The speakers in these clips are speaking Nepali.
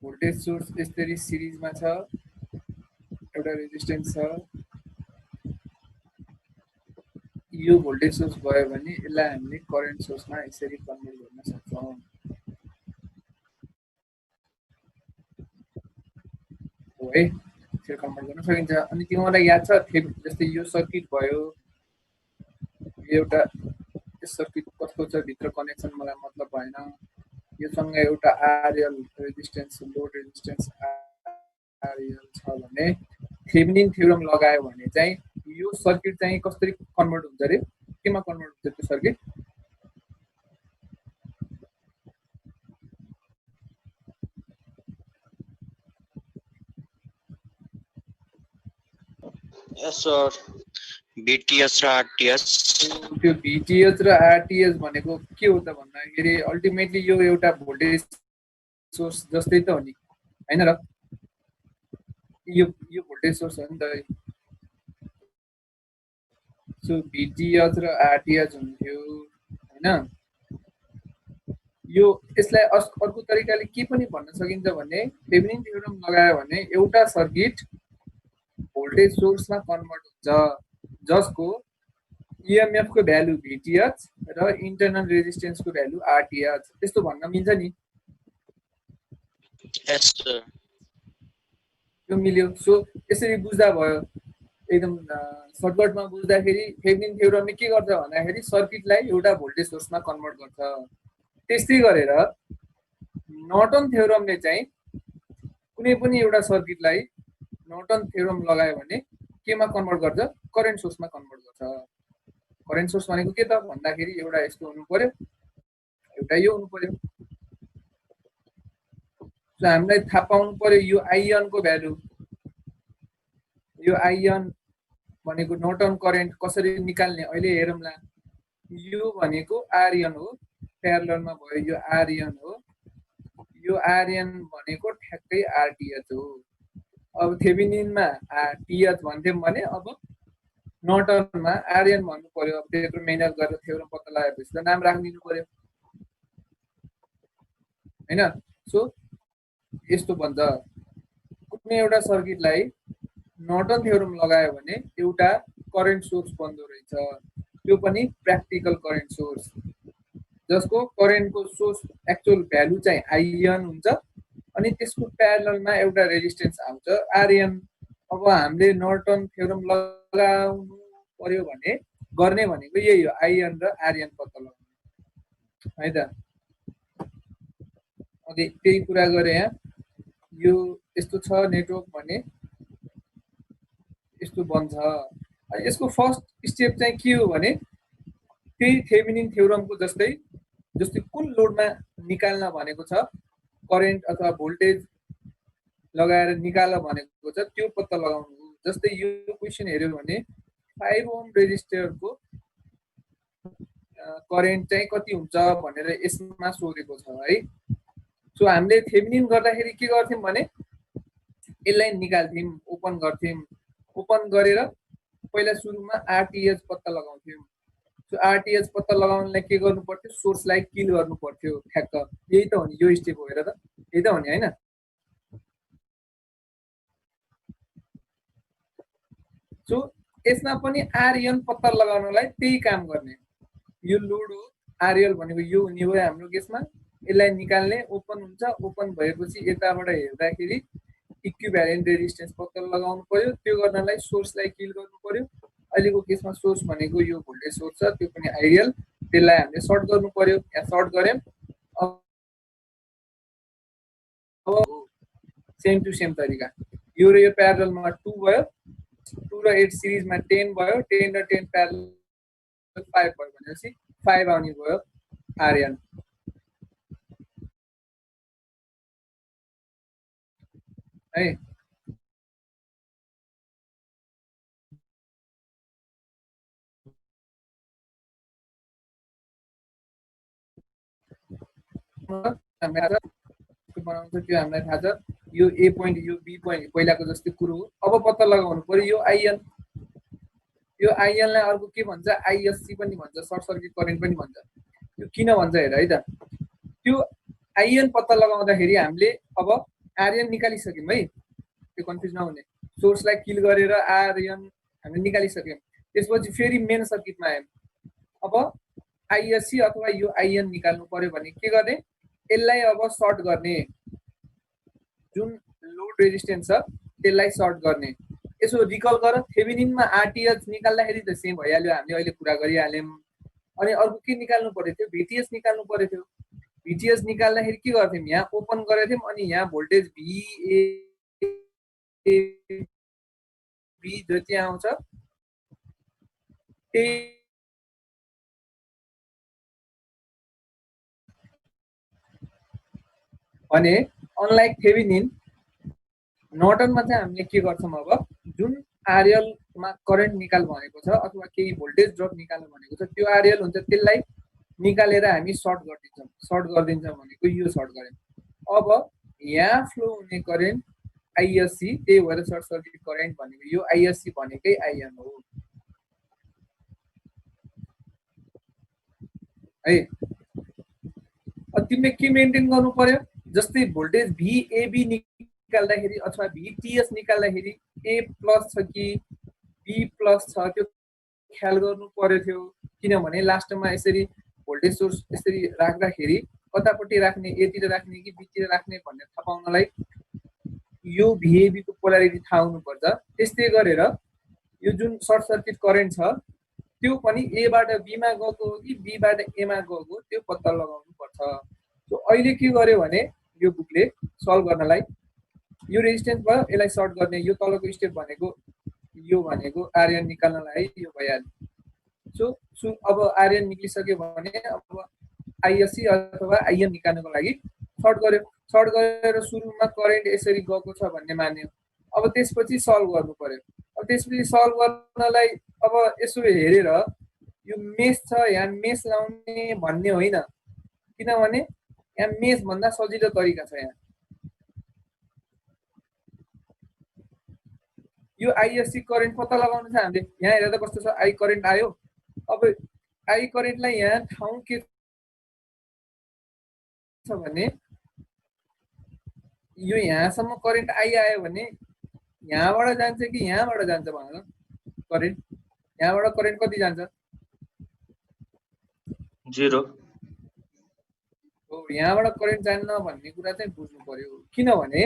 भोल्टेज सोर्स यसरी सिरिजमा छ, एउटा रेजिस्टेन्स छ, यो भोल्टेज सोर्स भयो भने यसलाई हामीले करेन्ट सोर्समा यसरी कन्भर्ट गर्न सक्छौँ। हो है, यसरी कन्भर्ट गर्न सकिन्छ। अनि तिमीलाई याद छ जस्तै यो सर्किट भयो, एउटा यस सर्किट कस्तो छ भित्र कनेक्सन मलाई मतलब भएन, योसँग एउटा RL resistance load resistance RL छ भने थेभेनिन थ्योरम लगायो भने चाहिँ यो सर्किट चाहिँ कसरी कन्भर्ट हुन्छ रे, केमा कन्भर्ट हुन्छ त्यो सर्किट? यस सर, बीटीएस र आरटीएस। त्यो बीटीएस र आरटीएस भनेको के हो त भन्दाखेरि अल्टिमेटली यो एउटा भोल्टेज सोर्स जस्तै त हो नि हैन र, यो भोल्टेज सोर्स हो नि त। सो बीटीएस र आरटीएस हुन्थ्यो हैन। यो यसलाई अर्को तरिकाले के पनि भन्न सकिन्छ भने थेभेनिन थ्योरम लगायो भने एउटा सर्किट भोल्टेज सोर्समा कन्भर्ट हुन्छ जसको ईएमएफ को भ्यालु भीटीएच र इन्टरनल रेजिस्टेन्स को भ्यालु आरटीएच, त्यस्तो भन्न मिल्छ नि? यस सर, यो मिल्यो। सो यसरी बुझ्दा भयो, एकदम सर्टकटमा बुझ्दाखेरि थेभेनिन थ्योरमले के गर्छ भन्दाखेरि सर्किटलाई एउटा भोल्टेज सोर्समा कन्भर्ट गर्छ। त्यस्तै गरेर नर्टन थ्योरमले चाहिँ कुनै पनि एउटा सर्किटलाई नर्टन थ्योरम लगायो भने केमा कन्भर्ट गर्छ? करेन्ट सोर्समा कन्भर्ट गर्छ। करेन्ट सोर्स भनेको के त भन्दाखेरि एउटा यस्तो हुनु पर्यो, एउटा यो हुनु पर्यो। सो हामीलाई थाहा पाउनु पर्यो यो आइएन को भ्यालु, यो आइएन भनेको नर्टन करेन्ट कसरी निकाल्ने अहिले हेरौँला। यो भनेको आरएन हो, प्यारललमा भयो यो आरएन हो, यो आरएन भनेको ठ्याक्कै आरटीएच हो। अब थेभेनिनमा टीएच भन्थ्यौं भने अब नर्टनमा आरएन भन्नु पर्यो। अब त्यत्रो मेहनत गरेर थ्योरम पत्ता लगाएपछि त नाम राखिदिनु पर्यो हैन। सो यस्तो भन्छ कुनै एउटा सर्किटलाई नर्टन थ्योरम लगायो भने एउटा करेन्ट सोर्स बन्दो रहेछ, त्यो पनि प्र्याक्टिकल करेन्ट सोर्स जसको करेन्टको सोर्स एक्चुअल भ्यालु चाहिँ आइएन हुन्छ अनि त्यसको प्यारललमा एउटा रेजिस्टेन्स आउँछ आरएन। अब हामीले नर्टन थ्योरम लगाउनु पर्यो भने गर्ने भनेको यही हो, आइएन र आरएन पत्ता लगाउनु है त। अघि त्यही कुरा गरे यहाँ, यो यस्तो छ नेटवर्क भने यस्तो बन्छ। यसको फर्स्ट स्टेप चाहिँ के हो भने त्यही थेभेनिन थ्योरमको जस्तै कुन लोडमा निकाल्न भनेको छ करेन्ट अथवा भोल्टेज लगाएर निकाल भनेको छ त्यो पत्ता लगाउनु। जस्तै यो क्वेशन हेर्यो भने 5 ओम रेजिस्टरको करेन्ट चाहिँ कति हुन्छ भनेर यसमा सोधेको छ है। सो हामीले थेभेनिन गर्दाखेरि के गर्थ्यौं भने यसलाई निकाल्थ्यौं, ओपन गर्थ्यौं, ओपन गरेर पहिला सुरुमा आरटीएच पत्ता लगाउँथ्यौं। सो आरटीएच पत्ता लगाउनलाई के गर्नु पर्थ्यो? सोर्सलाई किल गर्नु पर्थ्यो ठ्याक्क। यही त हो नि, यो स्टेप हो हेर त, यही त हो नि हैन। सो यसमा पनि आरएन पत्ता लगाउनलाई त्यही काम गर्ने। यो लोड हो, आरएल भनेको यो हुने हो हाम्रो केसमा, यसलाई निकाल्ने, ओपन हुन्छ, ओपन भएपछि यताबाट हेर्दाखेरि इक्विभ्यालेन्ट रेजिस्टेन्स पत्ता लगाउनु पर्यो। त्यो गर्नलाई सोर्सलाई किल गर्नु पर्यो। अहिलेको केसमा सोर्स भनेको यो भोल्टेज सोर्स छ, त्यो पनि आइडियल, त्यसलाई हामीले सर्ट गर्नु पर्यो। यहाँ सर्ट गर्यौं। अब सेम टु सेम तरिका यो र यो प्यारललमा 2 भयो, 2 र 8 सिरिजमा 10 भयो, 10 र 10 प्यारलल 5 भयो भनेपछि 5 आउने भयो आरएन है। बनाउँछ त्यो हामीलाई थाहा छ। यो ए पोइन्ट यो बी पोइन्ट पहिलाको जस्तै कुरो हो। अब पत्ता लगाउनु पर्यो यो आइएन, यो आइएनलाई अर्को के भन्छ? आइएससी पनि भन्छ, सर्ट सर्किट करेन्ट पनि भन्छ। यो किन भन्छ हेर है त, त्यो आइएन पत्ता लगाउँदाखेरि हामीले अब आरएन निकालिसक्यौँ है, त्यो कन्फ्युज नहुने। सोर्सलाई किल गरेर आरएन हामीले निकालिसक्यौँ। त्यसपछि फेरि मेन सर्किटमा आयौँ। अब आइएससी अथवा यो आइएन निकाल्नु पर्यो भने के गर्ने, यसलाई अब सर्ट गर्ने, जुन लोड रेजिस्टेन्स छ त्यसलाई सर्ट गर्ने। यसो रिकल गर, थेभेनिनमा आरटिएच निकाल्दाखेरि त सेम भइहाल्यो, हामीले अहिले कुरा गरिहाल्यौँ। अनि अर्को के निकाल्नु पर्यो थियो, भिटिएस निकाल्नु पर्यो थियो। भिटिएस निकाल्दाखेरि के गर्थ्यौँ, यहाँ ओपन गरेको थियौँ अनि यहाँ भोल्टेज भी जति आउँछ त्यही भने अनलाइक थेभेनिन, नर्टनमा चाहिँ हामीले के गर्छौँ, अब जुन आरएलमा करेन्ट निकाल भनेको छ अथवा केही भोल्टेज ड्रप निकाल भनेको छ, त्यो आरएल हुन्छ, त्यसलाई निकालेर हामी सर्ट गरिदिन्छौँ। सर्ट गरिदिन्छौँ भनेको यो सर्ट गऱ्यौँ। अब यहाँ फ्लो हुने करेन्ट आइएससी, त्यही भएर सर्ट सर्किट करेन्ट भनेको यो आइएससी भनेकै आइएन हो है। तिमीले के मेन्टेन गर्नु पर्यो, जस्तै भोल्टेज भिएबी निकाल्दाखेरि अथवा भिटिएस निकाल्दाखेरि ए प्लस छ कि बी प्लस छ त्यो ख्याल गर्नु पर्यो थियो। किनभने लास्टमा यसरी भोल्टेज सोर्स यसरी राख्दाखेरि कतापट्टि राख्ने, एतिर राख्ने कि बीतिर राख्ने भन्ने थाहा पाउनलाई यो भिएबीको पोलारिटी थाहा हुनुपर्छ। त्यस्तै गरेर यो जुन सर्ट सर्किट करेन्ट छ त्यो पनि एबाट बीमा गएको हो कि बीबाट एमा गएको, त्यो पत्ता लगाउनु पर्छ। सो अहिले के गर्यो भने यो बुकले सल्भ गर्नलाई यो रेजिस्टेन्स भयो, यसलाई सर्ट गर्ने, यो तलको स्टेप भनेको यो भनेको आरएन निकाल्नलाई यो भइहाल्यो। सो अब आरएन निक्लिसक्यो भने अब आइएससी अथवा आइएन निकाल्नको लागि सर्ट गर्यो। सर्ट गरेर सुरुमा करेन्ट यसरी गएको छ भन्ने मान्यो। अब त्यसपछि सल्भ गर्नु पर्यो। अब त्यसपछि सल्भ गर्नलाई अब यसो हेरेर यो मेस छ, यहाँ मेस लाउने भन्ने होइन, किनभने यहाँ मेस भन्दा सजिलो तरिका छ। यहाँ यो आइएससी करेन्ट पत्ता लगाउनु छ हामीले। यहाँ हेर्दा कस्तो छ, आई करेन्ट आयो। अब आई करेन्टलाई यहाँ ठाउँ के छ भने यो यहाँसम्म करेन्ट आई आयो भने यहाँबाट जान्छ कि यहाँबाट जान्छ भनेर करेन्ट, यहाँबाट करेन्ट कति जान्छ, 0। हो, यहाँबाट करेन्ट जान्न भन्ने कुरा चाहिँ बुझ्नु पर्यो। किनभने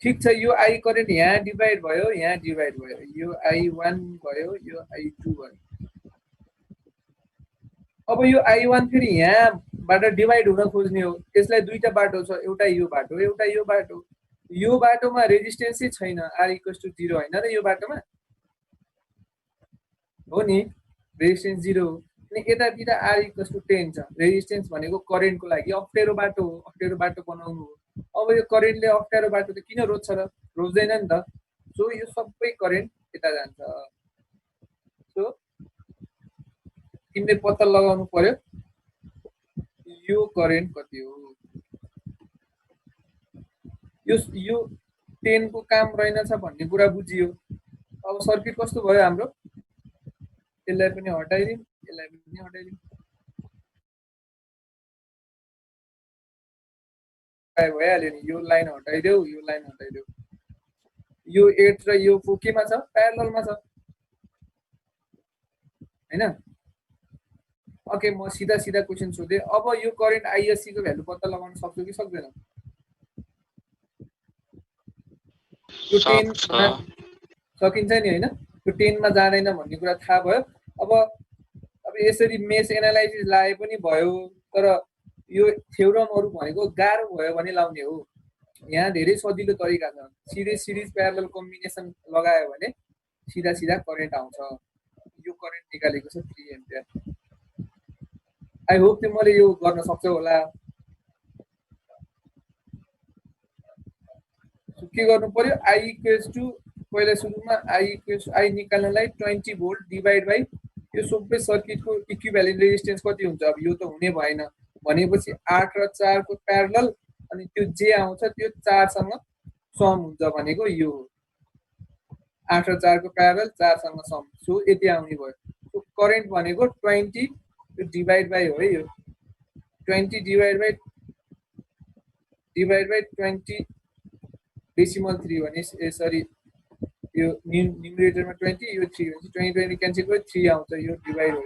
ठिक छ, यो आई करेन्ट यहाँ डिभाइड भयो, यहाँ डिभाइड भयो, यो I1 भयो, यो I2 भयो। अब यो I1 फेरि यहाँबाट डिभाइड हुन खोज्ने हो। यसलाई दुईटा बाटो छ, एउटा यो बाटो, एउटा यो बाटो। यो बाटोमा रेजिस्टेन्सै छैन, R = 0 होइन र यो बाटोमा हो नि, रेजिस्टेन्स 0 हो। अनि यतातिर R = 10 छ। रेजिस्टेन्स भनेको करेन्टको लागि अप्ठ्यारो बाटो हो, अप्ठ्यारो बाटो बनाउनु हो। अब यो करेन्टले अप्ठ्यारो बाटो त किन रोज्छ र, रोज्दैन नि त। सो यो सबै करेन्ट यता जान्छ। सो तिमीले पत्ता लगाउनु पर्यो यो करेन्ट कति हो। यो 10 को काम रहेनछ भन्ने कुरा बुझियो। अब सर्किट कस्तो भयो हाम्रो, यसलाई पनि हटाइदिउँ, यसलाई पनि हटाइदिउँ, भइहाल्यो नि। यो लाइन हटाइदेऊ, यो लाइन हटाइदेऊ। यो 8 र यो 4 केमा छ, प्यारललमा छ हैन। ओके, म सीधा सीधा क्वेशन सोधे। अब यो करेन्ट आइएससी को भ्यालु पत्ता लगाउन सक्छु कि सक्दैन? यो 10 सकिन्छ नि हैन। यो 10 मा जाँदैन भन्ने कुरा थाहा भयो। अब यसरी मेस एनालाइसिस लाए पनि भयो, तर यो थ्योरमहरु भनेको गाह्रो भयो भने लाउने हो। यहाँ धेरै सजिलो तरिका छ। सिधै सिरिज प्यारलल कम्बिनेसन लगायो भने सीधा सीधा करेन्ट आउँछ। यो करेन्ट निकालेको छ 3 एम्पियर। आई होप तिमीले यो गर्न सक्छौ होला। के गर्नु पर्यो, आई पहिला सुरुमा आई निकाल्नलाई 20 भोल्ट डिभाइड बाइ यो सबै सर्किटको इक्विभ्यालेन्ट रेजिस्टेन्स कति हुन्छ। अब यो त हुने भएन भनेपछि 8 र 4 को प्यारलल अनि त्यो जे आउँछ त्यो 4 सँग सम हुन्छ भनेको यो हो। 8 र 4 को प्यारलल 4 सँग सम। सो यति आउने भयो। सो करेन्ट भनेको 20 डिभाइड बाइ हो है, यो 20 डिभाइड डिभाइड बाई 20 डेसिमल 3 भने सरी यो न्युमरेटरमा 20 यो 3 भनेपछि 20 क्यान्सल भयो 3 आउँछ यो डिभाइड हो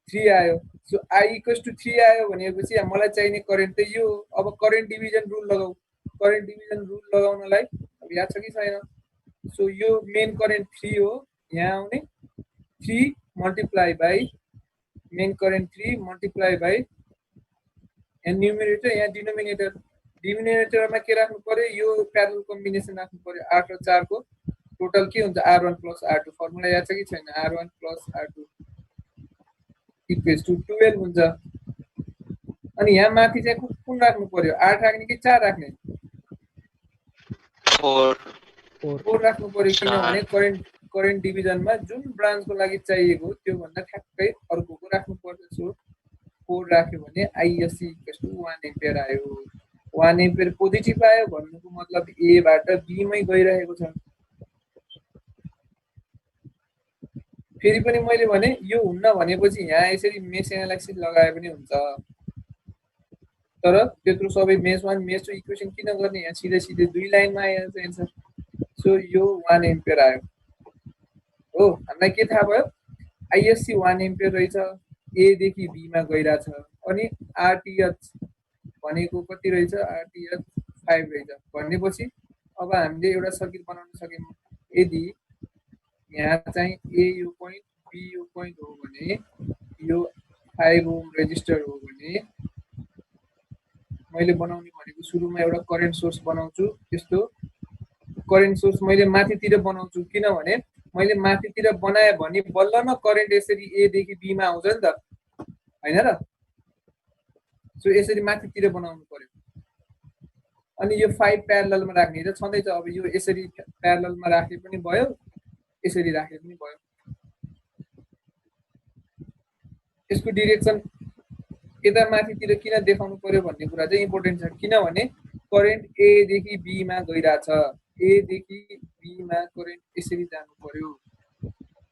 3 आयो सो आई इक्वल्स टु 3 आयो भनेपछि मलाई चाहिने करेन्ट त यो अब करेन्ट डिभिजन रुल लगाऊ करेन्ट डिभिजन रुल लगाउनलाई अब याद छ कि छैन सो यो मेन करेन्ट 3 हो यहाँ आउने 3 multiply by main current 3 multiply by यहाँ न्युमरेटर यहाँ डिनोमिनेटरमा के राख्नु पर्यो यो प्यारलल कम्बिनेसन राख्नु पर्यो 8 र 4 को टोटल के हुन्छ R1 + R2 फर्मुला याद छ कि छैन R1 + R2 इक्वल्स टु 12 हुन्छ अनि यहाँ माथि चाहिँ कुन राख्नु पर्यो 8 राख्ने कि 4 राख्ने 4 राख्नु पर्यो किनभने करेन्ट डिभिजनमा जुन ब्रान्चको लागि चाहिएको त्यो भन्दा ठ्याक्कै अर्कोको राख्नु पर्छ सो 4 राख्यो भने ISC इक्वल्स टु 1 एम्पियर आयो 1 एम्पियर पोजिटिभ आयो भन्नुको मतलब A बाट B मै गइरहेको छ फेरि पनि मैले भने यो हुन्न भनेपछि यहाँ यसरी मेश एनालाइसिस लगाए पनि हुन्छ तर त्यत्रो सबै मेश 1 मेश 2 इक्वेसन किन गर्ने यहाँ सिधै दुई लाइनमा आइहाल्छ एन्सर सो यो 1 एम्पियर आयो हो हामीलाई के थाहा भयो ISC 1 एम्पियर रहेछ A देखि B मा गइराछ अनि RTH भनेको कति रहेछ RTH 5 रहेछ भनेपछि अब हामीले एउटा सर्किट बनाउन सक्यौं यदि यहाँ चाहिँ A यो पोइन्ट B यो पोइन्ट हो भने यो 5 ओम रेजिस्टर हो भने मैले बनाउने भनेको सुरुमा एउटा करेन्ट सोर्स बनाउँछु त्यस्तो करेन्ट सोर्स मैले माथितिर बनाउँछु किनभने मैले माथितिर बनाए भने बल्ल न करेन्ट यसरी A देखि B मा आउँछ नि त हैन र सो यसरी माथितिर बनाउनु पर्यो अनि यो 5 प्यारललमा राख्ने त छँदैछ अब यो यसरी प्यारललमा राखे पनि भयो यसरी राखे पनि भयो यसको डाइरेक्सन यता माथितिर किन देखाउनु पर्यो भन्ने कुरा चाहिँ इम्पोर्टेन्ट छ किनभने करेन्ट A देखि B मा गइराछ A देखि B मा करेन्ट यसरी जानु पर्यो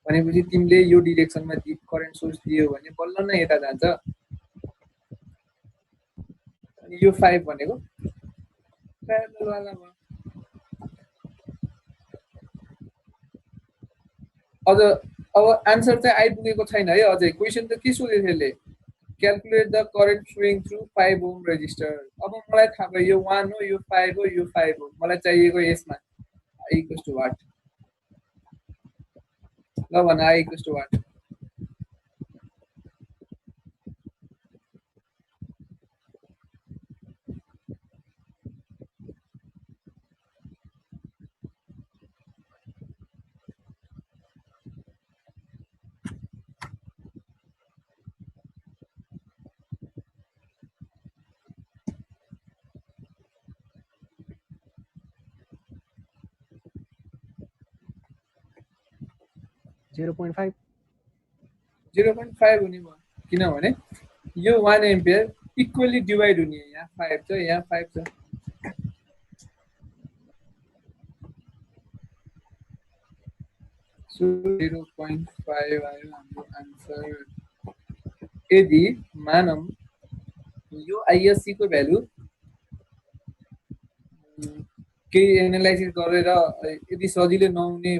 भनेपछि तिमीले यो डाइरेक्सनमा करेन्ट सोर्स दियो भने बल्ल न यता जान्छ अनि यो 5 भनेको प्यारलल वालामा अझ अब आन्सर चाहिँ आइपुगेको छैन है अझै क्वेशन त के सोधेको थियो यसले calculate the current flowing through 5 ohm resistor अब मलाई थाहा भयो यो 1 हो यो 5 हो यो 5 हो मलाई चाहिएको यसमा I equals to what ल भन I equals to what 0.5 हुने भयो किनभने यो 1 एम्पियर इक्वली डिवाइड हुने यहाँ 5 छ यहाँ 5 छ सो 0.5 आयो हाम्रो आन्सर यदि मानम यो ISC को भ्यालु केही एनालाइसिस गरेर यदि सजिलै नहुने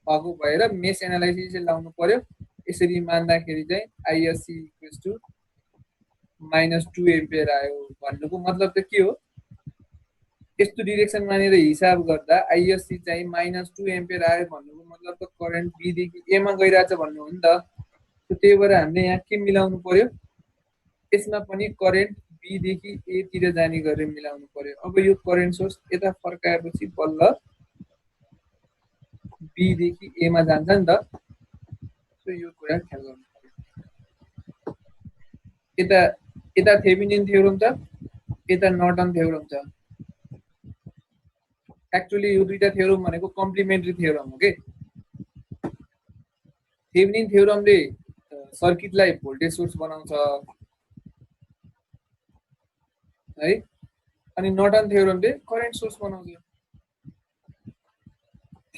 भएको भएर मेश एनालाइसिस लाउनु पर्यो यसरी मान्दाखेरि चाहिँ ISC इक्वल्स टु -2 एम्पियर आयो भन्नुको मतलब त के हो यस्तो डाइरेक्सन मानेर हिसाब गर्दा ISC चाहिँ -2 एम्पियर आयो भन्नुको मतलब त करेन्ट B देखि A मा गइराछ भन्नु हो नि त त्यही भएर हामीले यहाँ के मिलाउनु पर्यो यसमा पनि करेन्ट B देखि A तिर जाने गरेर मिलाउनु पर्यो अब यो करेन्ट सोर्स यता फर्काएपछि बल्ल B देखि A मा जान्छ नि त सो यो कुरा ख्याल गर्नु पर्यो यता थेभेनिन थ्योरम छ यता नर्टन थ्योरम छ एक्चुअली यो दुईटा थ्योरम भनेको कम्प्लिमेन्ट्री थ्योरम हो के थेभेनिन थ्योरमले सर्किटलाई भोल्टेज सोर्स बनाउँछ है अनि नर्टन थ्योरमले करेन्ट सोर्स बनाउँछ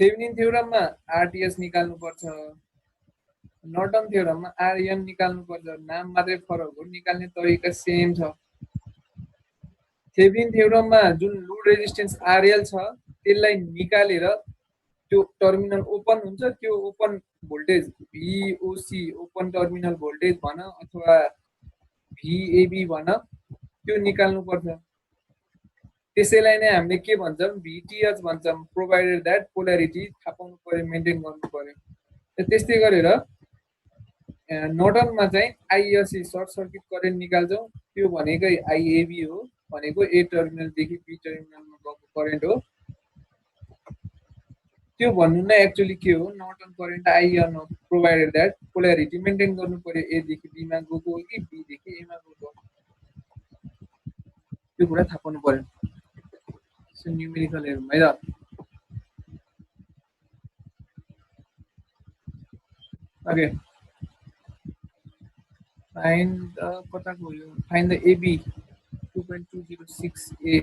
थेभेनिन थ्योरममा RTH निकाल्नु पर्छ नर्टन थ्योरममा RN निकाल्नु पर्छ नाम मात्रै फरक हो निकाल्ने तरिका सेम छ थेभेनिन थ्योरममा जुन लोड रेजिस्टेन्स आरएल छ त्यसलाई निकालेर त्यो टर्मिनल ओपन हुन्छ, त्यो open voltage VOC open terminal voltage भन अथवा भिएबी भन, त्यो निकाल्नु पर्छ। त्यसैलाई नै हामीले के भन्छौँ, भिटिएच भन्छौँ, प्रोभाइडेड द्याट पोल्यारिटी थाहा पाउनु पर्यो, मेन्टेन गर्नु पर्यो। त्यस्तै गरेर नर्टनमा चाहिँ आइएससी सर्ट सर्किट करेन्ट निकाल्छौँ, त्यो भनेकै आइएबी हो, भनेको ए टर्मिनलदेखि बी टर्मिनलमा गएको करेन्ट हो। त्यो भन्नु नै एक्चुअली के हो, नर्टन करेन्ट आइएन हो, प्रोभाइडेड द्याट पोल्यारिटी मेन्टेन गर्नु पर्यो, एदेखि बीमा गएको हो कि बीदेखि एमा गएको हो, त्यो कुरा थाहा पाउनु पर्यो। न्युमेरिकल हेरौँ है त। ओके, फाइन्ड द कताको हो यो, find the AB 2.206A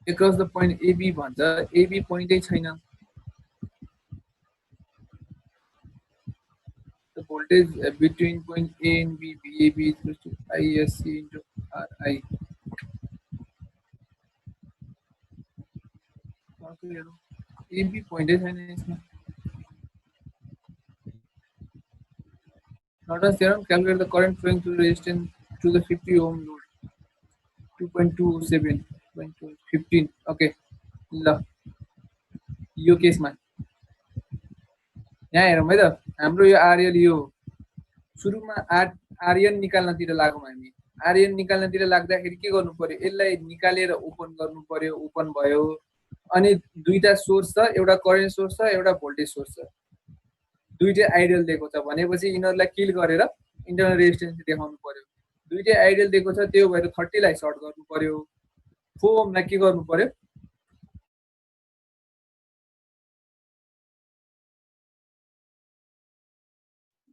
across the point AB भन्छ, AB पोइन्टै छैन। The voltage between point A and B, VAB is equal to ISC into RI. AB पोइन्टै छैन यसमा। Norton's theorem, calculate the current flowing through the resistance to the 50 ohm load. 2.27, 15. Okay, ल यो केसमा यहाँ हेरौँ है त, हाम्रो यो आरएल यो सुरुमा आरएन निकाल्नतिर लागौँ हामी। आरएन निकाल्नतिर लाग्दाखेरि के गर्नु पर्यो, यसलाई निकालेर ओपन गर्नु पर्यो, ओपन भयो। अनि दुईटा सोर्स छ, एउटा करेन्ट सोर्स छ, एउटा भोल्टेज सोर्स छ, दुईटै आइडियल दिएको छ भनेपछि यिनीहरूलाई किल गरेर इन्टरनल रेजिस्टेन्स देखाउनु पर्यो। दुईटै आइडियल दिएको छ, त्यो भएर 30 लाई सर्ट गर्नु पर्यो। 4 ओमलाई के गर्नु पर्यो,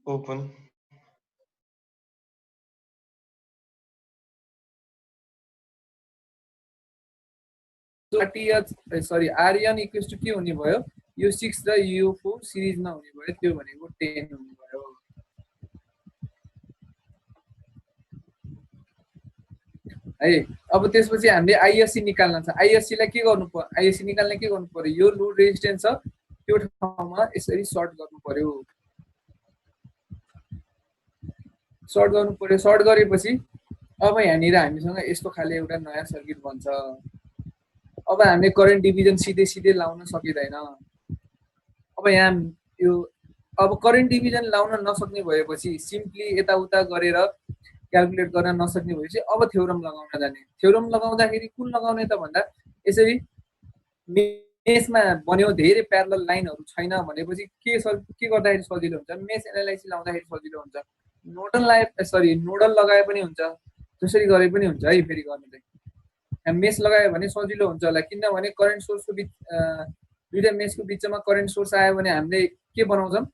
open. Sorry RN equals to के हुने भयो, यो 6 र यो 4 सिरिजमा हुने भयो, त्यो भनेको 10 हुने भयो। है अब त्यसपछि हामीले आइएससी निकाल्न छ। आइएससी लाई के गर्नु पर्यो, आइएससी निकाल्न के गर्नु पर्यो, यो लोड रेजिस्टेन्स छ त्यो ठाउँमा यसरी सर्ट गर्नु पर्यो। सर्ट गर्नु पर्यो, सर्ट गरेपछि अब यहाँनिर हामीसँग यस्तो खाले एउटा नयाँ सर्किट बन्छ। अब हामीले करेन्ट डिभिजन सिधै सिधै लाउन सकिँदैन। अब यहाँ यो अब करेन्ट डिभिजन लाउन नसक्ने भएपछि सिम्पली यताउता गरेर क्याल्कुलेट गर्न नसक्ने भएपछि अब थ्योरम लगाउन जाने। थ्योरम लगाउँदाखेरि कुन लगाउने त भन्दा, यसरी मेसमा बन्यो धेरै प्यारलल लाइनहरू छैन भनेपछि के गर्दाखेरि सजिलो हुन्छ, मेस एनालाइसिस लाउँदाखेरि सजिलो हुन्छ। नोडल लगाए पनि हुन्छ, जसरी गरे पनि हुन्छ है। फेरि गर्नु चाहिँ मेस लगायो भने सजिलो हुन्छ होला, किनभने करेन्ट सोर्सको बिच दुईटा मेसको बिचमा करेन्ट सोर्स आयो भने हामीले के बनाउँछौँ,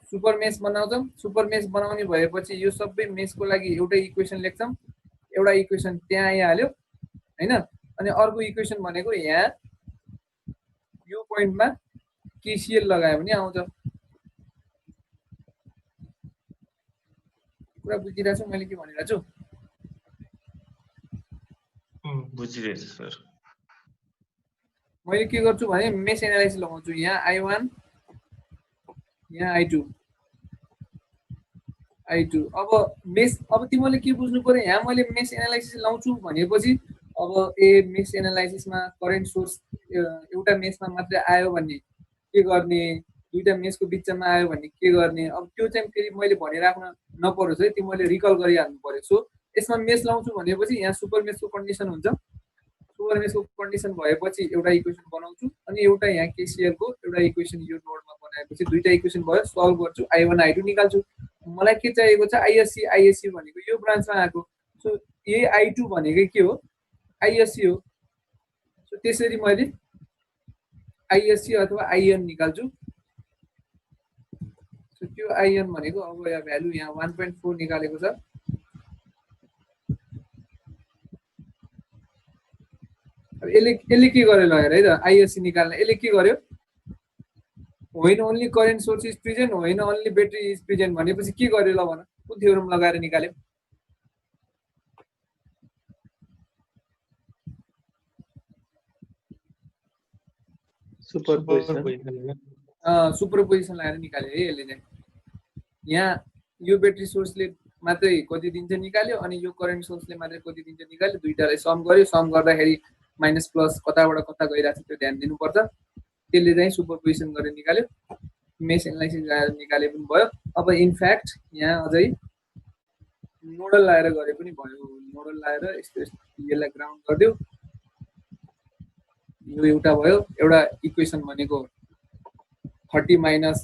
सुपर मेस बनाउँछौँ। सुपर मेस बनाउने भएपछि यो सबै मेसको लागि एउटै इक्वेसन लेख्छौँ, एउटा इक्वेसन त्यहाँ आइहाल्यो हैन। अनि अर्को इक्वेसन भनेको यहाँ यो पोइन्टमा केसीएल लगायो भने आउँछ। कुरा बुझिरहेको छु मैले के भनिरहेको छु? बुझिरहेछु सर। मैले के गर्छु भने मेस एनालाइसिस लगाउँछु। यहाँ I1, यहाँ I2। अब तिमीले के बुझ्नु पर्यो, यहाँ मैले मेस एनालाइसिस लाउँछु भनेपछि अब मेस एनालाइसिसमा करेन्ट सोर्स एउटा मेसमा मात्रै आयो भने के गर्ने, दुईटा मेसको बिचमा आयो भने के गर्ने, अब त्यो चाहिँ फेरि मैले भनिराख्न नपरोस् है, तिमीले रिकल गरिहाल्नु पर्यो। सो यसमा मेस लाउँछु भनेपछि यहाँ सुपर मेसको कन्डिसन हुन्छ। सुपर मेसको कन्डिसन भएपछि एउटा इक्वेसन बनाउँछु, अनि एउटा यहाँ केसीएलको एउटा इक्वेसन यो नोडमा बनाएपछि दुईटा इक्वेसन भयो, सल्भ गर्छु, I1 I2 निकाल्छु। मलाई के चाहिएको छ, आइएससी भनेको यो ब्रान्चमा आएको। सो यही I2 भनेकै के हो, आइएससी हो। सो त्यसरी मैले आइएससी अथवा आइएन निकाल्छु। सो त्यो आइएन भनेको अब यहाँ भ्यालु यहाँ 1.4 निकालेको छ। अब यसले के गर्यो ल हेर है त आइएससी निकाल्न यसले के गर्यो होइन only current source is present होइन ओन्ली ब्याट्री इज प्रेजेन्ट भनेपछि के गर्यो ल भन कुन थ्योरम लगाएर निकाल्यो सुपरपोजिसन लगाएर निकाल्यो है यसले चाहिँ यहाँ यो ब्याट्री सोर्सले मात्रै कति दिन्छ निकाल्यो अनि यो करेन्ट सोर्सले मात्रै कति दिन्छ निकाल्यो दुईटालाई सम गर्यो सम गर्दाखेरि माइनस प्लस कताबाट कता गइरहेको छ त्यो ध्यान दिनुपर्छ त्यसले चाहिँ सुपरपोजिसन गरेर निकाल्यो मेश एनालाइसिस गरेर निकाले पनि भयो अब इनफ्याक्ट यहाँ अझै नोडल लगाएर गरे पनि भयो नोडल लगाएर यस्तो यसलाई ग्राउन्ड गरिदियो यो एउटा भयो एउटा इक्वेसन भनेको 30 माइनस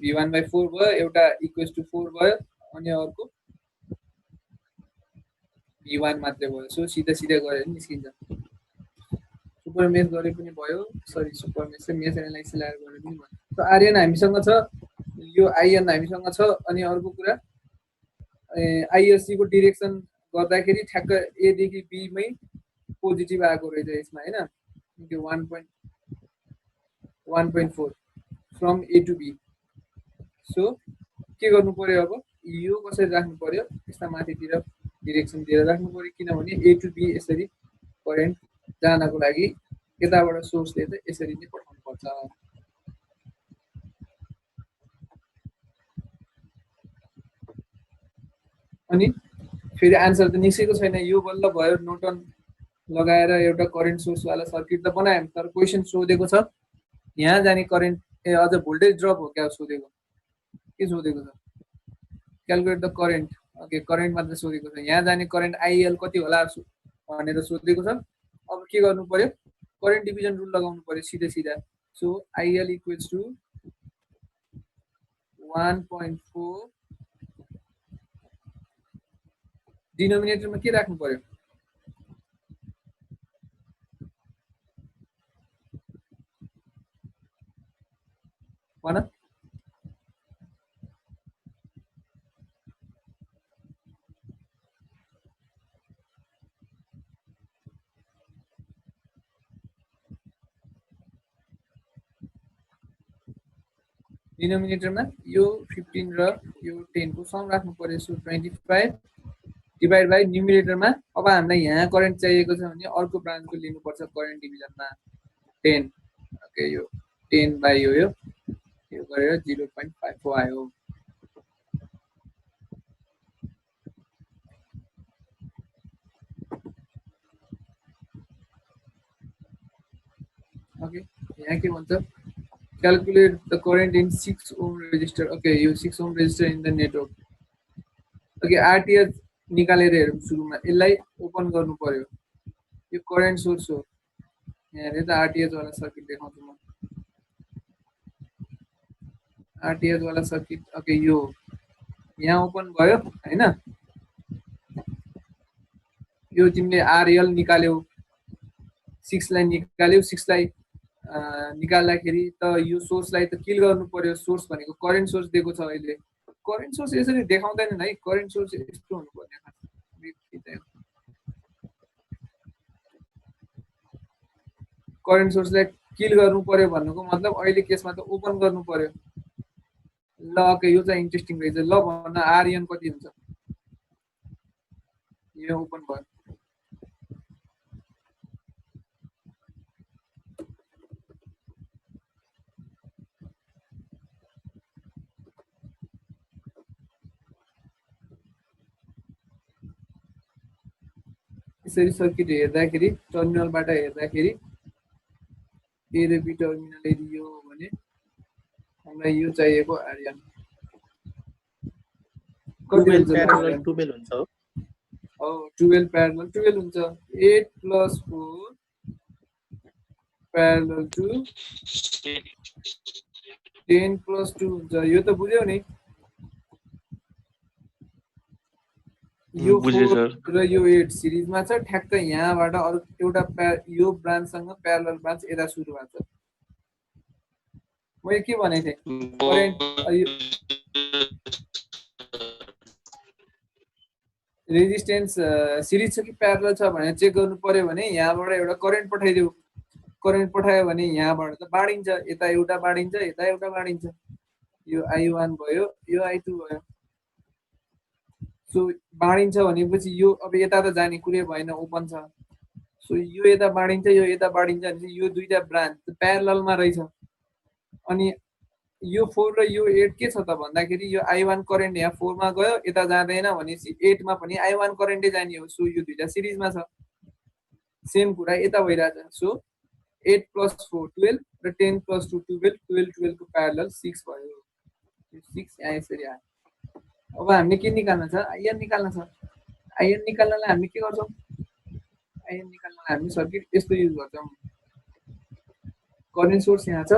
v1 by 4 भयो एउटा इक्वल्स टु 4 भयो अनि अर्को v1 मात्रै भयो सो सिधा सिधा गरे निस्किन्छ सुपर मेश गरे पनि भयो सरी सुपर मेश चाहिँ मेश एनालाइसिस लगाएर गरे पनि भयो सो आर्यन हामीसँग छ यो आइएन हामीसँग छ अनि अर्को कुरा आइएससी को डिरेक्सन गर्दाखेरि ठ्याक्क ए देखि बी मै पोजिटिभ आएको रहेछ यसमा हैन त्यो 1.4 from A to B so के गर्नु पर्यो अब यो कसरी राख्नु पर्यो यस्ता माथितिर डिरेक्सन दिएर राख्नु पर्यो किनभने ए टु बी यसरी करेन्ट जानको लागि यताबाट सोर्सले त यसरी नै पठाउनु पर्छ अनि फेरि आन्सर त निस्केको छैन यो बल्ल भयो नोटन लगाएर एउटा करेन्ट सोर्स वाला सर्किट त बनायौं तर क्वेशन सोधेको छ यहाँ जाने करेन्ट अझ भोल्टेज ड्रप हो क्या सोधेको के सोधेको छ calculate the current okay current मात्र सोधेको छ यहाँ जाने करेन्ट आइएल कति होला भनेर सोधेको छ अब के गर्नु पर्यो करेन्ट डिभिजन रुल लगाउनु पर्यो सिधै सिधा सो आइएल इक्वल्स टु 1.4 डिनोमिनेटरमा के राख्नु पर्यो भन डिनोमिनेटरमा यो 15 र यो 10 को सम राख्नु पर्यो सो 25 डिवाइड बाइ न्युमिनेटरमा अब हामीलाई यहाँ करेन्ट चाहिएको छ भने अर्को ब्रान्चको लिनुपर्छ करेन्ट डिभिजनमा 10 ओके यो 10 बाइ यो गरेर 0.54 आयो ओके यहाँ के भन्छ calculate the current in 6 ohm resistor okay you 6 ohm resistor in the network okay rth निकालेर हेरौँ सुरुमा यसलाई ओपन गर्नु पर्यो यो करेन्ट सोर्स हो यहाँ हेरे त rth वाला सर्किट देखाउँछु म rth वाला सर्किट ओके यो यहाँ ओपन भयो हैन यो तिमीले rl निकाल्यौ 6 लाई निकाल्यौ 6 लाई निकाल्दाखेरि त यो सोर्सलाई त किल गर्नु पर्यो सोर्स भनेको करेन्ट सोर्स दिएको छ अहिले करेन्ट सोर्स यसरी देखाउँदैन है करेन्ट सोर्स यस्तो हुनु पर्ने करेन्ट सोर्सलाई किल गर्नु पर्यो भन्नुको मतलब अहिले केसमा त ओपन गर्नु पर्यो ल ओके यो चाहिँ इन्ट्रेस्टिङ रहेछ ल भन्न आरएन कति हुन्छ यो ओपन भयो यसरी सर्किट हेर्दाखेरि टर्मिनलबाट हेर्दाखेरि ए र बी टर्मिनल यदि यो हो भने हामीलाई यो चाहिएको आर्यन कति हुन्छ 12 हुन्छ हो 12 प्यारलल 12 हुन्छ 8 + 4 प्यारलल टु 10 + 2 हुन्छ यो त बुझ्यौ नि यो 4 र यो 8 सिरिजमा छ ठ्याक्क यहाँबाट अरु एउटा यो ब्रान्चसँग प्यारलल ब्रान्च यता सुरु भएको छ मैले के भनेको थिएँ करेन्ट रेजिस्टेन्स सिरिज छ कि प्यारलल छ भनेर चेक गर्नु पर्यो भने यहाँबाट एउटा करेन्ट पठाइदियो, करेन्ट पठायो भने यहाँबाट त बाँडिन्छ, यता एउटा बाँडिन्छ, यता एउटा बाँडिन्छ, यो I1 भयो, यो I2 भयो। सो बाँडिन्छ भनेपछि यो अब यता त जाने कुरै भएन, ओपन छ। सो यो यता बाँडिन्छ, यो यता बाँडिन्छ भनेपछि यो दुईटा ब्रान्च प्यारललमा रहेछ। अनि यो 4 र यो 8 के छ त भन्दाखेरि यो I1 करेन्ट यहाँ 4 मा गयो, यता जाँदैन भनेपछि 8 मा पनि I1 करेन्टै जाने हो। सो यो दुईटा सिरिजमा छ। सेम कुरा यता भइरहेछ। सो 8 + 4 12 र 10 + 2 12, 12 12 को प्यारलल 6 भयो। 6 यहाँ यसरी आयो। अब हामीले के निकाल्न छ? IN निकाल्न छ। IN निकाल्नलाई हामी के गर्छौं? IN निकाल्नलाई हामी सर्किट यस्तो युज गर्छौं। करेन्ट सोर्स यहाँ छ।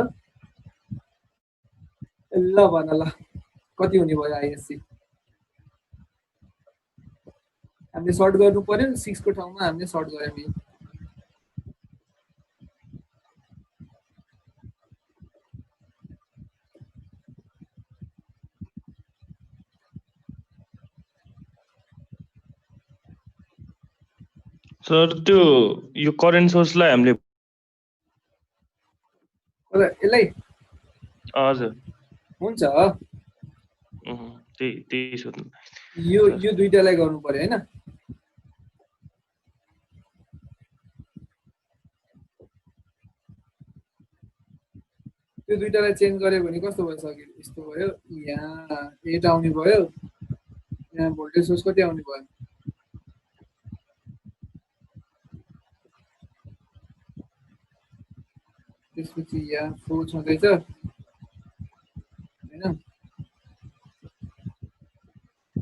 ल भन ल कति हुने भयो ISC? हामीले सर्ट गर्नु पर्यो। 6 को ठाउँमा हामीले सर्ट गर्यौं नि। सर त्यो यो करेन्ट सोर्सलाई हामीले यसलाई हजुर हुन्छ। त्यही सोध्नु। यो दुईटालाई गर्नु पर्यो हैन? त्यो दुईटालाई चेन्ज गर्यो भने कस्तो भयो सर्किट? यस्तो भयो। यहाँ 8 आउने भयो। यहाँ भोल्टेज सोर्स कति आउने भयो? त्यसपछि यहाँ 4 छँदैछ हैन?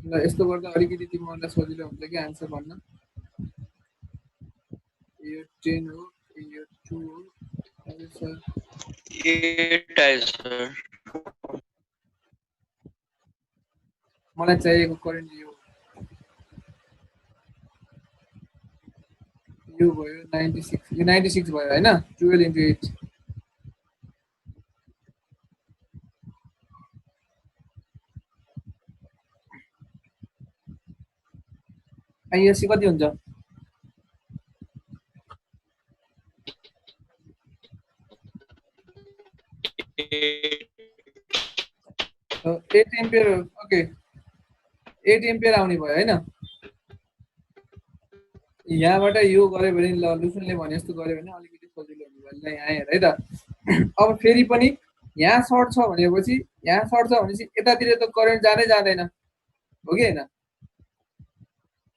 ल यस्तो गर्दा अलिकति तिमीहरूलाई सजिलो हुन्छ कि आन्सर भन्न। यो 10 हो, यो 2 हो। हजुर सर 8 आयो सर। मलाई चाहिएको करेन्ट यो भयो 96। यो 96 भयो हैन? 12 × 8 ISC कति हुन्छ? 8 एम्पियर। ओके 8 एम्पियर आउने भयो हैन? यहाँबाट यो गर्यो भने ल लुसनले भने जस्तो गर्यो भने अलिकति सजिलो हुने भयो। ल यहाँ हेर है त। अब फेरि पनि यहाँ सर्ट छ भनेपछि यतातिर त करेन्ट जाँदै जाँदैन हो कि हैन?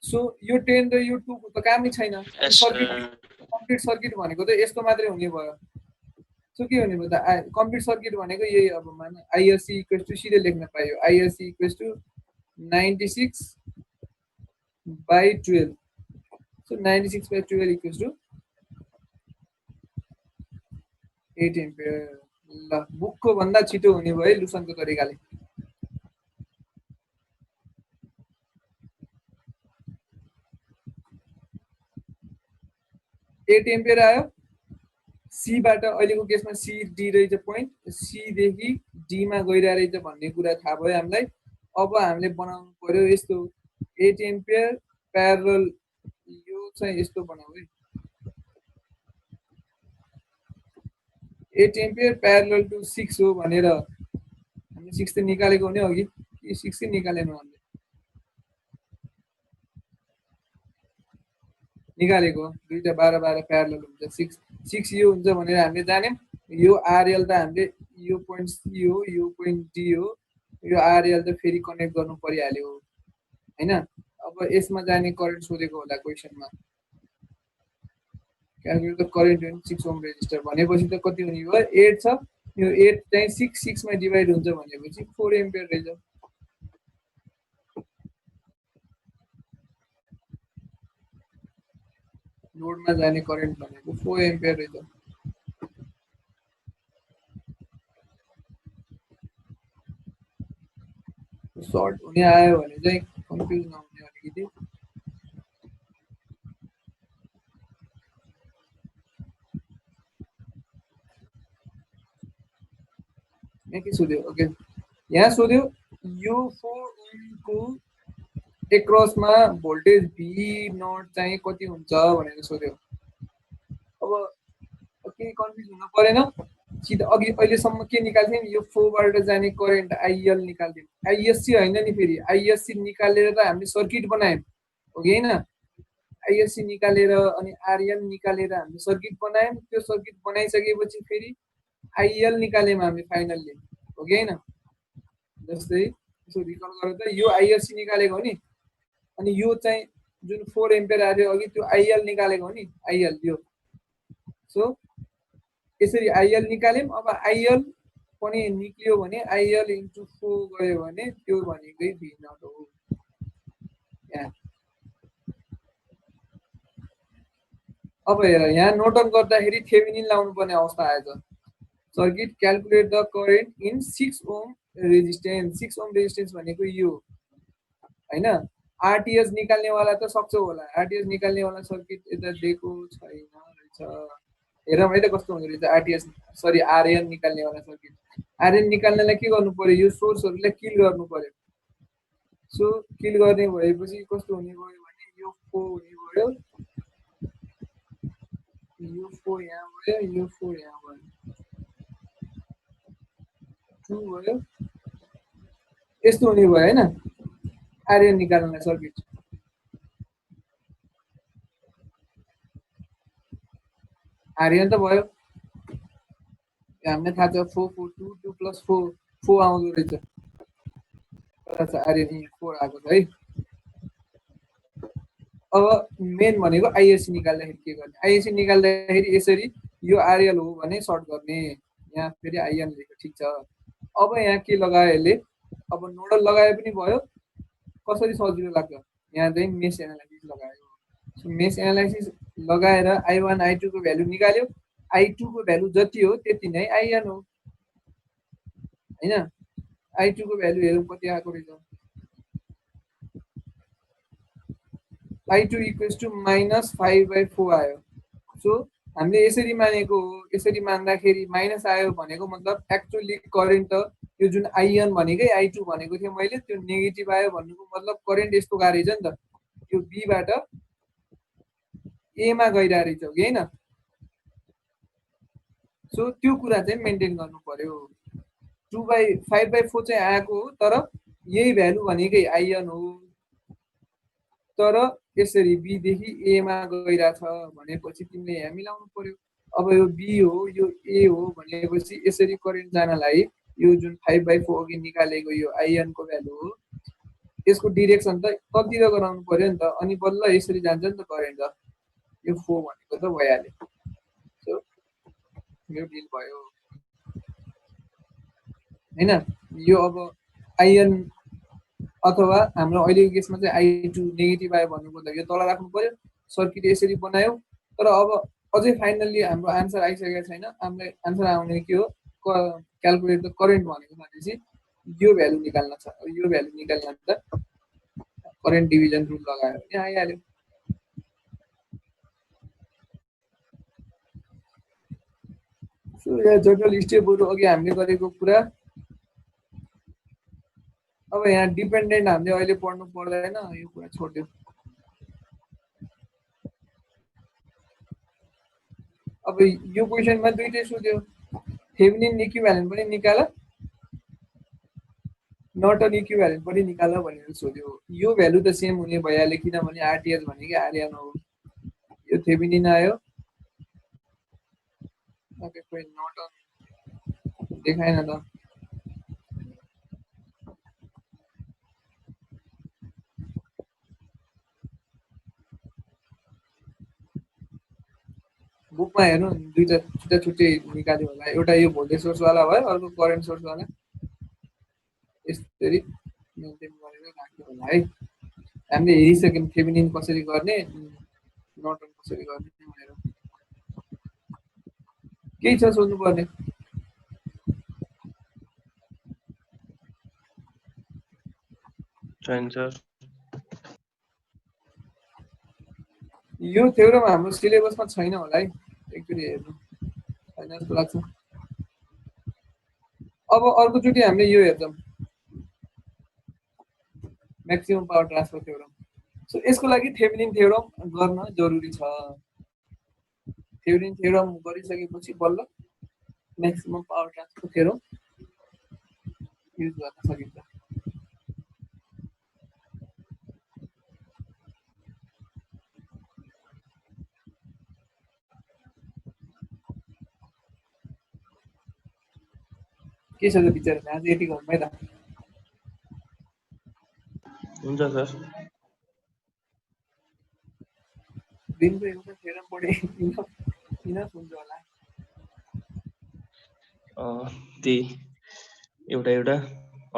सो यो 10 र यो 2 को त कामै छैन। सर्किट कम्प्लिट सर्किट भनेको त यस्तो मात्रै हुने भयो। सो के हुने भयो त? कम्प्लिट सर्किट भनेको यही। अब मान ISC = सिधै लेख्न पाइयो। ISC = 96/12। So 96/12 = 8 ampere. ल बुकको भन्दा छिटो हुने भयो लुसनको तरिकाले। 8 एम्पियर आयो। सी बाट अहिलेको केसमा सी डी रहेछ पोइन्ट। सी देखि डी मा गइरा रहेछ भन्ने कुरा थाहा भयो हामीलाई। अब हामीले बनाउनु पर्यो यस्तो 8 एम्पियर प्यारलल। यो चाहिँ यस्तो बनाऊ है। 8 एम्पियर प्यारलल टु 6 हो भनेर हामीले 6 त निकालेको हुने हो कि 6 निकालेन हामीले? निकालेको। दुईटा 12 12 प्यारलल हुन्छ। 6 यो हुन्छ भनेर हामीले जान्यौं। यो आरएल त हामीले यो पोइन्ट सी हो, यो पोइन्ट डी हो। यो आरएल त फेरि कनेक्ट गर्नु परिहाल्यो हैन? अब यसमा जाने करेन्ट सोधेको होला क्वेशनमा। Calculate the current in 6 ohm resistor भनेपछि त कति हुने भयो? 8 छ। यो 8 चाहिँ 6 मा डिभाइड हुन्छ भनेपछि 4 एम्पियर रहेछ। लोडमा जाने करेन्ट भनेको 4 एम्पियर रहेछ। सर्ट हुने आयो भने चाहिँ कन्फ्युज नहुने अलिकति। यहाँ के सोध्यो? ओके यहाँ सोध्यो यो 4 ओमको एक्रसमा भोल्टेज भी नट चाहिँ कति हुन्छ भनेर सोध्यो। अब केही कन्फ्युज हुन परेन, सिधा अघि अहिलेसम्म के निकाल्थ्यौँ, यो 4 बाट जाने करेन्ट आइएल निकाल्थ्यौँ। आइएससी होइन नि, फेरि आइएससी निकालेर त हामीले सर्किट बनायौँ हो कि होइन। आइएससी निकालेर अनि आरएन निकालेर हामीले सर्किट बनायौँ। त्यो सर्किट बनाइसकेपछि फेरि आइएल निकाल्यौँ हामी फाइनल्ली हो कि होइन। जस्तै यसो रिकल गरेर त यो आइएससी निकालेको हो नि, अनि यो चाहिँ जुन 4 एम्पियर आयो अघि त्यो आइएल निकालेको हो नि, आइएल यो। सो यसरी आइएल निकाल्यौँ। अब आइएल पनि निक्लियो भने आइएल इन्टु 4 गयो भने त्यो भनेकै भी नट हो। यहाँ अब हेर, यहाँ नोट अन गर्दाखेरि थेभेनिन लाउनु पर्ने अवस्था आएछ। Circuit calculate the current in 6 ohm resistance. 6 ohm resistance भनेको यो होइन। आरटिएस निकाल्नेवाला त सक्छ होला, आरटिएस निकाल्नेवाला सर्किट यता दिएको छैन रहेछ। हेरौँ है त कस्तो हुँदो रहेछ आरटिएस, सरी आरएन निकाल्नेवाला सर्किट। आरएन निकाल्नलाई के गर्नु पर्यो, यो सोर्सहरूलाई किल गर्नु पर्यो। सो किल गर्ने भएपछि कस्तो हुने भयो भने यो 4 हुने भयो, यो 4 यहाँ भयो, यो 4 यहाँ भयो, 2 भयो, यस्तो हुने भयो होइन आरएन निकाल्नलाई सर्किट। आरएन त भयो, हामीलाई थाहा छ 4 4 2 2 प्लस 4 4 आउँदो रहेछ। आरएन 4 आएको छ है। अब मेन भनेको आइएससी निकाल्दाखेरि के गर्ने, आइएससी निकाल्दाखेरि यसरी यो आरएल हो भने सर्ट गर्ने, यहाँ फेरि आइएन लेख्यो, ठिक छ। अब यहाँ के लगायो यसले, अब नोडल लगाए पनि भयो। कसरी सजिलो लाग्छ, यहाँ चाहिँ मेस एनालाइसिस लगायो। सो मेस एनालाइसिस लगाएर I1 I2 को भ्यालु निकाल्यो। I2 को भ्यालु जति हो त्यति नै आइएन हो होइन। I2 को भ्यालु हेरौँ कति आएको रहेछ। I2 इक्वल्स टु -5/4 आयो। सो हामीले यसरी मानेको हो, यसरी मान्दाखेरि माइनस आयो भनेको मतलब एक्चुअली करेन्ट त यो जुन आइएन भनेकै I2 भनेको थियो मैले, त्यो नेगेटिभ आयो भन्नुको मतलब करेन्ट यस्तो गएको रहेछ नि त, यो बीबाट एमा गइरहेको रहेछ हो कि होइन। सो त्यो कुरा चाहिँ मेन्टेन गर्नु पर्यो। 2/5/4 चाहिँ आएको हो, तर यही भ्यालु भनेकै आइएन हो, तर यसरी बीदेखि एमा गइरहेछ भनेपछि तिमीले यहाँ मिलाउनु पर्यो। अब यो बी हो यो ए हो भनेपछि यसरी करेन्ट जानलाई यो जुन 5/4 अघि निकालेको यो आइएन को भ्यालु हो, यसको डिरेक्सन त तलतिर गराउनु पर्यो नि त, अनि बल्ल यसरी जान्छ नि त करेन्ट। त यो 4 भनेको त भइहाल्यो। सो यो डिल भयो होइन। यो अब आइएन अथवा हाम्रो अहिलेको केसमा चाहिँ I2 नेगेटिभ आयो भन्नुको त यो तल राख्नु पर्यो। सर्किट यसरी बनायो, तर अब अझै फाइनल्ली हाम्रो आन्सर आइसकेको छैन। हामीलाई आन्सर आउने के हो, क्यालकुलेट द करेन्ट भनेको भनेपछि यो भ्यालु निकाल्न छ। यो भ्यालु निकाल्न त करेन्ट डिभिजन रुल लगायो भने आइहाल्यो। सो यहाँ जनरल स्टेपहरू अघि हामीले गरेको कुरा। अब यहाँ डिपेन्डेन्ट हामीले अहिले पढ्नु पर्दैन, यो कुरा छोड्दियो। अब यो क्वेसनमा दुईटै सोध्यो, थेभेनिन इक्विभ्यालेन्ट पनि निकाल, नर्टन इक्विभ्यालेन्ट पनि निकाल भनेर सोध्यो। यो भ्यालु त सेम हुने भइहाल्यो, किनभने आरटिएस भनेकै आरएन हो। यो थेभेनिन आयो, ओके कोही नर्टन देखाएन त। बुकमा हेर्नु दुईटा छुट्टा छुट्टै निकाल्यो होला, एउटा यो भोल्टेज सोर्सवाला भयो, अर्को करेन्ट सोर्सवाला। यसरी मेन्टेन गरेर राख्नु होला है। हामीले हेरिसक्यौँ थेभेनिन कसरी गर्ने, नर्टन कसरी गर्ने भनेर। केही छ सोध्नु पर्ने? छैन सर। यो थ्योरम हाम्रो सिलेबसमा छैन होला है, एकचोटि हेर्नु, छैन जस्तो लाग्छ। अब अर्कोचोटि हामीले यो हेर्छौँ, maximum power transfer theorem. So यसको लागि थेभेनिन थ्योरम गर्न जरुरी छ। थेभेनिन थ्योरम गरिसकेपछि बल्ल maximum power transfer theorem use गर्न सकिन्छ। के छ त विचार आज यति गर्नु है त। हुन्छ सर। दिनको एउटा थ्योरम पढे इनफ हुन्छ होला। त्यही एउटा एउटा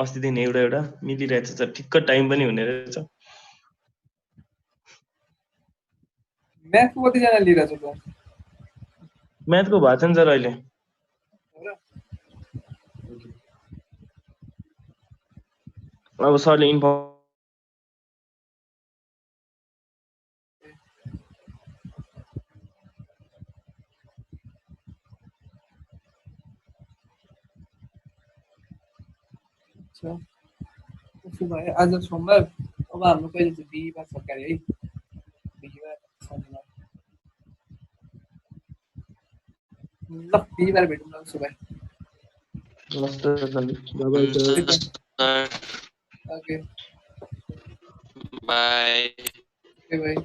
अस्तिदेखि एउटा एउटा मिलिरहेछ सर, ठिक्क टाइम पनि हुने रहेछ। म्याथको कतिजना लिइरहेको छ क्लास? म्याथको भएको छैन सर अहिले। अब सरले इन्फर्म त्यसो भए आज सोमबार, अब हाम्रो कहिले चाहिँ बिहिबार सरकारी है, बिहिबार शनिबार। ल बिहिबार भेटौँ न उसो भए। Okay by. बाई।